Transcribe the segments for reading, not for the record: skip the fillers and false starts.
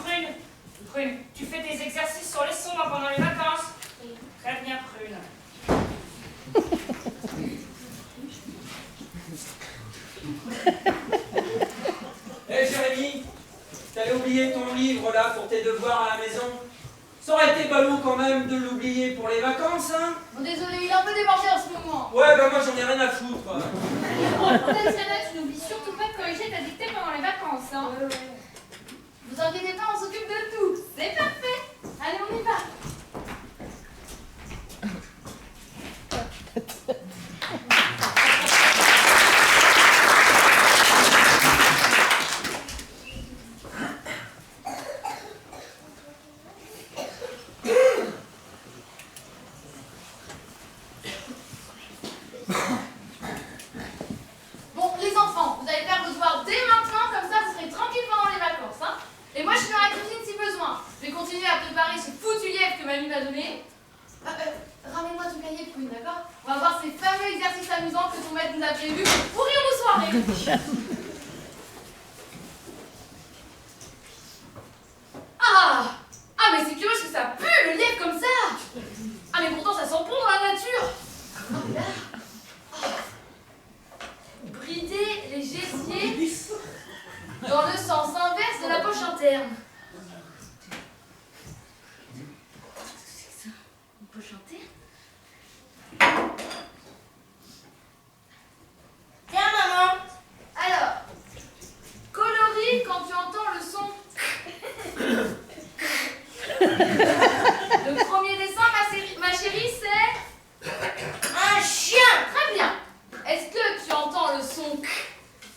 Prune. Prune, tu fais tes exercices sur les sons pendant les vacances? Oui. Très bien, Prune. Hé Jérémy, t'avais oublié ton livre là pour tes devoirs à la maison. Ça aurait été ballot quand même de l'oublier pour les vacances, hein? Bon, désolé, il est un peu débordé en ce moment. Ouais, bah moi j'en ai rien à foutre. Tatiana, tu n'oublies surtout pas de corriger ta dictée pendant les vacances, hein. Vous inquiétez pas, on s'occupe de tout. C'est parfait. Allez, on y va. Bon, les enfants, vous allez faire vos devoirs dès maintenant, comme ça vous serez tranquilles pendant les vacances, hein. Et moi je suis dans la cuisine si besoin. Je vais continuer à préparer ce foutu lièvre que mamie m'a donné. Ramène-moi ton cahier, Prune, d'accord? On va voir ces fameux exercices amusants que ton maître nous a prévus pour pourrir nos soirées. Ah, mais c'est curieux que ça pue le lièvre comme ça. Ah, mais pourtant ça sent bon dans la nature. Oh, mais là, brider les gésiers dans le sens inverse de la poche interne. Qu'est-ce que c'est que ça? Une poche interne? Tiens, maman. Alors, coloris quand tu entends le son. Le premier dessin, ma chérie, c'est un chien. Très bien. Est-ce que tu entends le son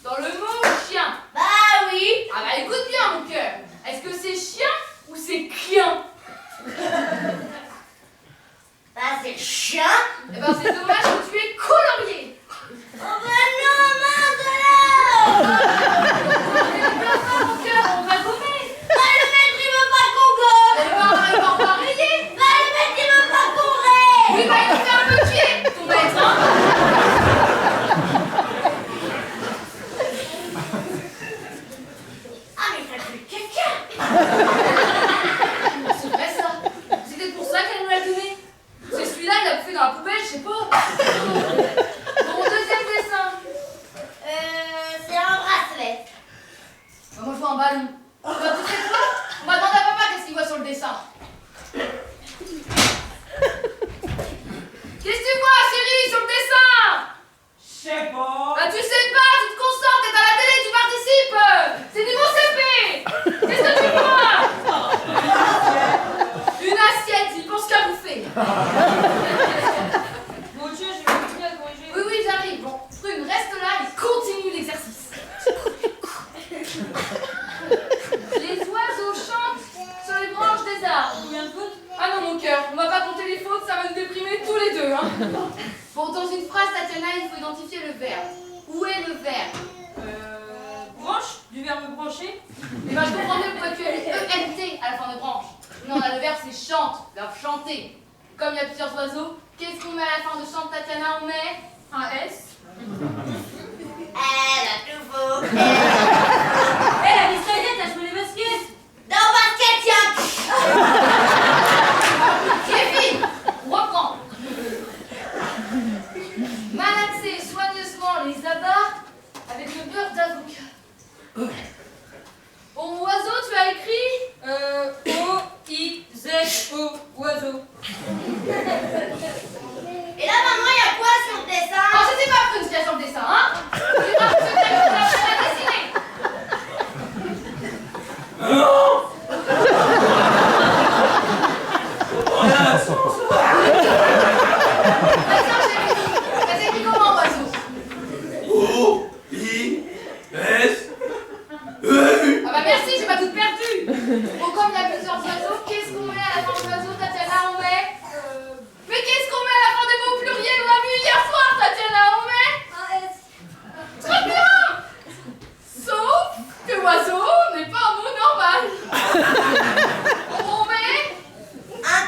dans le mot chien? Bah oui. Ah bah écoute bien mon cœur. Est-ce que c'est chien ou c'est quien? Bah c'est chien. Eh ben c'est dommage que tu aies colorié. Oh bah non, mince alors. Mon cœur, on va gommer. Bah le maître il veut pas qu'on gomme. Eh ben il va pas rayer. Bah le maître il veut pas qu'on raye. Oui bah il nous fait un peu tuer, ton maître, hein. C'est vrai ça. C'est peut-être pour ça qu'elle nous l'a donné. C'est celui-là, il l'a bouffé dans la poubelle, je sais pas. Bon, deuxième dessin. C'est un bracelet. Bah, moi je vois un ballon. Bah, tu sais quoi? On va demander à papa qu'est-ce qu'il voit sur le dessin. Qu'est-ce que tu vois, chérie, sur le dessin? Je sais pas. Bah tu sais pas, tu te concentres, t'es à la télé, tu participes. C'est niveau CP. Qu'est-ce que tu vois? Une assiette, il pense qu'à bouffer. Bon, tiens, je vais continuer à corriger. Oui, oui, j'arrive. Bon, Prune, reste là et continue l'exercice. Les oiseaux chantent sur les branches des arbres. Combien de fautes? Ah non, mon cœur, on va pas compter les fautes, ça va nous déprimer tous les deux, hein. Bon, dans une phrase, Tatiana, il faut identifier le verbe. Où est le verbe? Branche, du verbe brancher. Eh ben, je comprends mieux pourquoi tu as les ENT à la fin de branche. Non, là, le verbe c'est chante, verbe chanter. Comme il y a plusieurs oiseaux, qu'est-ce qu'on met à la fin de chante, Tatiana? On met Un S. elle a tout faux. Hé, la Miss t'as joué les baskets. Dans basket, tiens. Kevin, on reprend. Malaxer soigneusement les abats avec le beurre d'avocat. Bon, oiseau, tu as écrit O-I-Z-O, oiseau. Et là, maman, il y a quoi sur le dessin? Ah, je sais pas, Prune, ce qu'il y a sur le dessin, hein? Tu vois ce que tu as dessiné. Non. Rien à sens. Tiens, chérie, ça s'écrit comment, oiseau? O-I-S-E-U. Ah bah merci, j'ai pas tout perdu. Bon, comme il y a plusieurs oiseaux, qu'est-ce qu'on met à la fin de l'oiseau, Tatiana? On met mais qu'est-ce qu'on met à la fin des mots au pluriel? On l'a vu hier soir, Tatiana, on met un S. Très bien. Sauf que oiseau n'est pas un mot normal. On met un...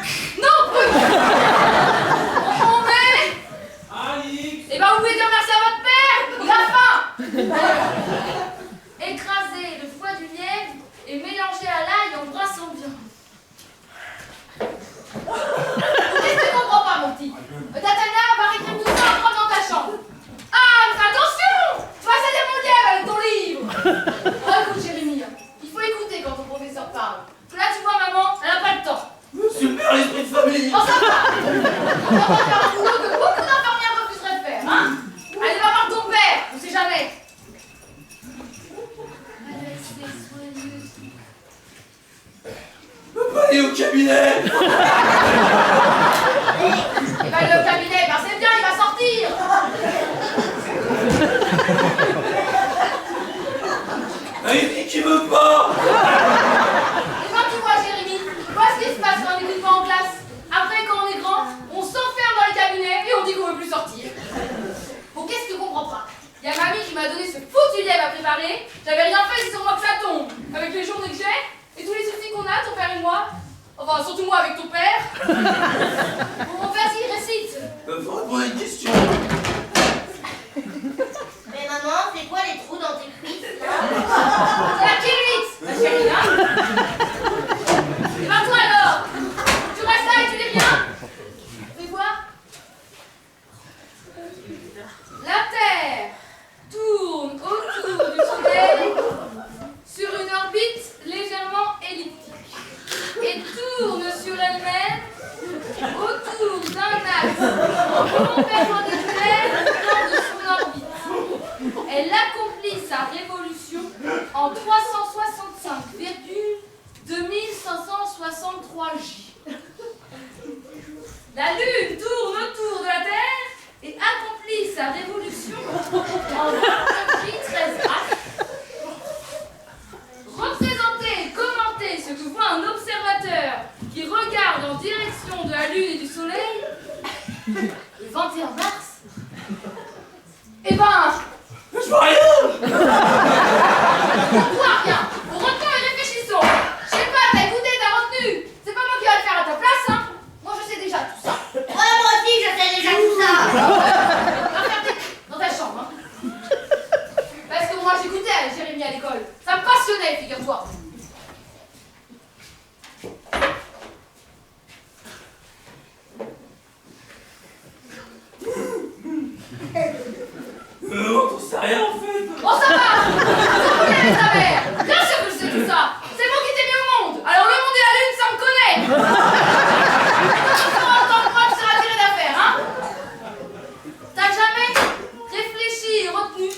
Non, Prune. On met... Alix. Eh ben, vous pouvez dire merci à votre père. Il a faim. Écraser le foie du lièvre et mélanger à l'ail en sent bien. Qu'est-ce que tu comprends pas, mon petit? Tatiana va réécrire tout ça en dans ta chambre. Ah, mais fais attention! Tu vas céder mon diable avec ton livre! Oh, écoute, Jérémie, il faut écouter quand ton professeur parle. Là, tu vois, maman, elle n'a pas le temps. Super l'esprit de famille. Oh, ça va! On va faire un boulot que beaucoup d'infirmières refuseraient de faire, hein? Allez, va voir ton père, on sait jamais. On peut pas aller au cabinet. Il va aller au cabinet, ben c'est bien, il va sortir. Ah, il dit qu'il veut pas. Et quand tu vois, Jérémy, vois ce qui se passe quand on n'écoute pas en classe. Après, quand on est grand, on s'enferme dans les cabinets et on dit qu'on veut plus sortir. Bon, qu'est-ce que tu comprends pas? Il y a mamie qui m'a donné ce foutu lièvre à préparer. J'avais rien fait, c'est sur moi que ça tombe. Avec les journées que j'ai et tous les soucis qu'on a, ton père et moi. Enfin, surtout moi avec ton père. Bon, vas-y, récite. Faut répondre à une question. Mais maman, c'est quoi les trous dans tes cuisses là? C'est la Kill-8, ma chérie, hein? Et ben toi alors, tu restes là et tu dis rien? Fais voir. La Terre tourne autour du Soleil sur une orbite légèrement elliptique et tourne sur elle-même autour d'un axe perpendiculaire de son orbite. Elle accomplit sa révolution en 365,2563 J. La Lune tourne autour de la Terre et accomplit sa révolution en 29 J 13 H. Représentez et commentez ce que voit un observateur qui regarde en direction de la Lune et du Soleil le 21 mars. Eh ben, Je vois rien. pourquoi rien? Retenons et réfléchissons. Je sais pas, t'as écouté, t'as retenu. C'est pas moi qui va le faire à ta place, hein. Moi, je sais déjà tout ça. Ouais, moi aussi, je sais déjà tout ça. Va faire dans ta chambre, hein. Parce que moi, j'écoutais Jérémy à l'école. Ça me passionnait, figure-toi. On sait rien en fait. Oh, ça va! Vous connaissez ta mère! Bien sûr que je sais tout ça! C'est moi qui t'ai mis au monde! Alors le monde et la Lune, ça me connaît! Tu autant que moi, tu seras tiré d'affaire, hein? T'as jamais réfléchi et retenu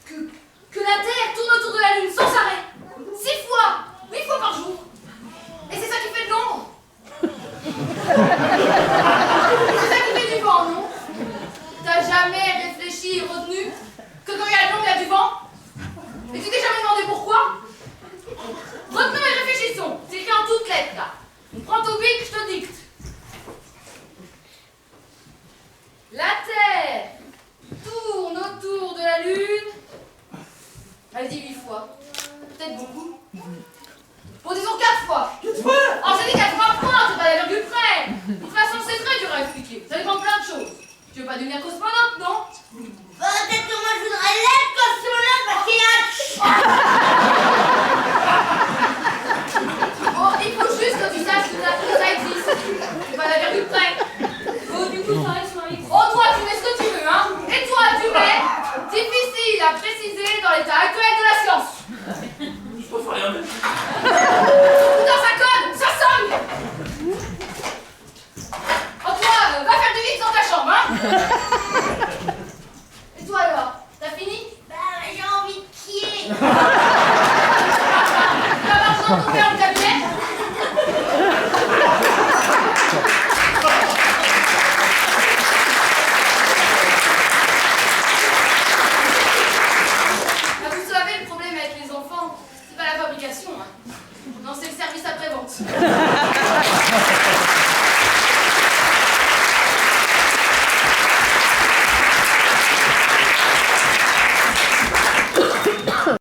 que la Terre tourne autour de la Lune sans arrêt? 6 fois! 8 fois par jour! Et c'est ça qui fait de l'ombre! C'est ça qui fait du vent, non? T'as jamais réfléchi et retenu que quand il y a de l'ombre, il y a du vent? Et tu t'es jamais demandé pourquoi? Retenons et réfléchissons. C'est écrit en toutes lettres, là. On prend ton bic, je te dicte. La Terre tourne autour de la Lune. Vas-y, 8 fois. Peut-être beaucoup. Bon, disons 4 fois. 4 fois. Oh, j'ai dit 4 fois point, c'est pas la virgule près. De toute façon, c'est très dur à expliquer. Ça dépend de plein de choses. Tu veux pas devenir cosmonaute, non? Peut-être que moi, je voudrais l'être cosmonaute parce qu'il a... Bon, il faut juste que tu saches que ça existe. C'est pas la virgule près. Bon, du coup, pareil sur un X. Oh, toi, tu mets ce que tu veux, hein. Et toi, tu mets difficile à préciser dans l'état actuel de la science. Je préfère rien mettre. Putain, ça code, ça sonne. Oh, toi, va faire du vide dans ta chambre, hein. Et toi, alors, t'as fini? Bah, j'ai envie de chier. Tu vas avoir besoin de ton père au cabinet? Ah, vous savez, le problème avec les enfants, c'est pas la fabrication, hein. Non, c'est le service après-vente.